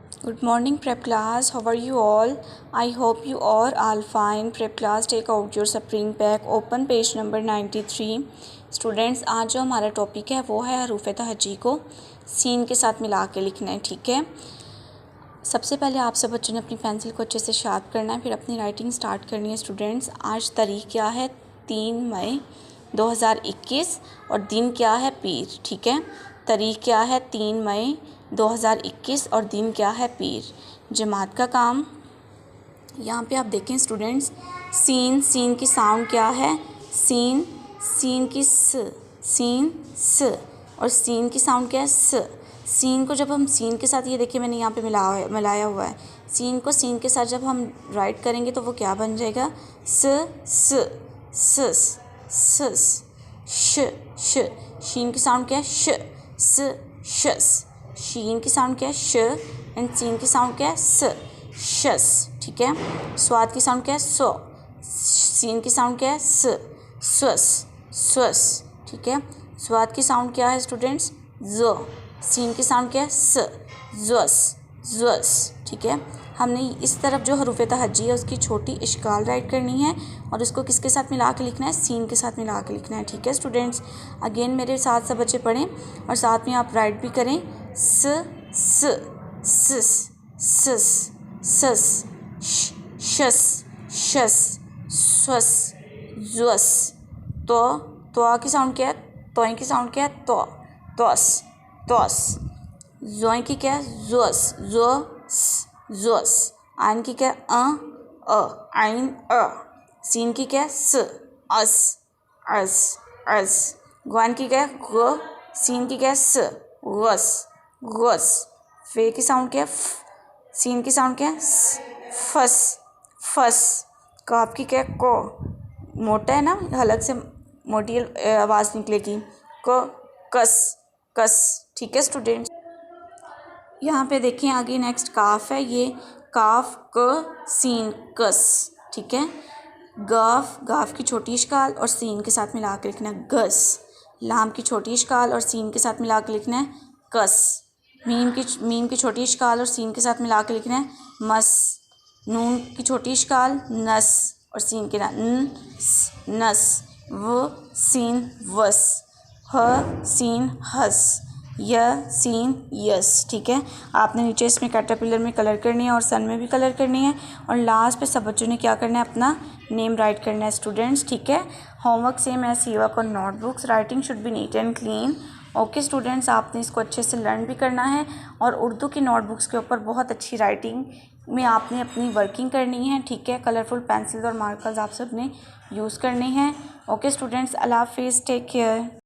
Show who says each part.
Speaker 1: Good morning, prep class. How are you all? I hope you are all fine. Prep class, take out your spring pack. Open page number 93. Students, आज जो हमारा topic है वो है हरूफ तहज्जी को scene के साथ मिला के लिखना है। ठीक है, सबसे पहले आप सब बच्चों ने अपनी पेंसिल को अच्छे से शार्प करना है, फिर अपनी राइटिंग स्टार्ट करनी है। स्टूडेंट्स, आज तारीख क्या है? 3 मई 2021 और दिन क्या है? पीर। ठीक है, तारीख क्या है? 3 मई 2021 और दिन क्या है? पीर। जमात का काम, यहाँ पे आप देखें स्टूडेंट्स, सीन की साउंड क्या है? सीन की सीन स, और सीन की साउंड क्या है? स। सीन को जब हम सीन के साथ, ये देखिए मैंने यहाँ पे मिलाया हुआ है, सीन को सीन के साथ जब हम राइट करेंगे तो वो क्या बन जाएगा? सस। श। शीन की साउंड क्या है? शस। शीन की साउंड क्या है? श, एंड सीन की साउंड क्या है? शस। ठीक है, स्वाद की साउंड क्या है? सो। सीन की साउंड क्या है? स्वस। ठीक है, स्वाद की साउंड क्या है स्टूडेंट्स? जो। सीन की साउंड क्या है? ज़्वस। ठीक है, हमने इस तरफ जो हरूफ तहज्जी है उसकी छोटी इश्काल राइट करनी है और इसको किसके साथ मिला के लिखना है? सीन के साथ मिला के लिखना है। ठीक है स्टूडेंट्स, अगेन मेरे साथ सब बच्चे पढ़ें और साथ में आप राइट भी करें। सस, शस, स्वस, ज़्वस। तो की साउंड क्या है? तोय की साउंड क्या है? तोस। जोय की क्या है? ज़ोस। आइन की क्या है? आइन। सीन की क्या है? अस। ग्वान की क्या है? ग। सीन की क्या है? गस। फे की साउंड क्या है? सीन की साउंड क्या है? फस। काफ की क्या है? को। मोटा है ना, हलक से मोटी आवाज़ निकलेगी। कस। ठीक है स्टूडेंट्स, यहाँ पे देखें आगे नेक्स्ट काफ है, ये काफ क सीन कस। ठीक है, गाफ की छोटी इश्काल और सीन के साथ मिला के लिखना है गस। लाम की छोटी इश्काल और सीन के साथ मिला के लिखना है कस। मीम की छोटी इश्काल और सीन के साथ मिला के लिखना है मस। नून की छोटी इश्काल नस और सीन के नस। व सीन वस। ह सीन हस। य सीन यस। ठीक है, आपने नीचे इसमें कैटरपिलर में कलर करनी है और सन में भी कलर करनी है और लास्ट पे सब बच्चों ने क्या करना है? अपना नेम राइट करना है स्टूडेंट्स। ठीक है, होमवर्क सेम एज सी-वर्क और notebooks. Writing should be neat and clean. Okay students, आपने इसको अच्छे से लर्न भी करना है और उर्दू की नोटबुक्स के ऊपर बहुत अच्छी राइटिंग में आपने अपनी वर्किंग करनी है। ठीक है, कलरफुल पेंसिल्स और मार्कर्स आप सब ने यूज़ करने हैं। ओके स्टूडेंट्स, अल्लाह हाफिज़, टेक केयर।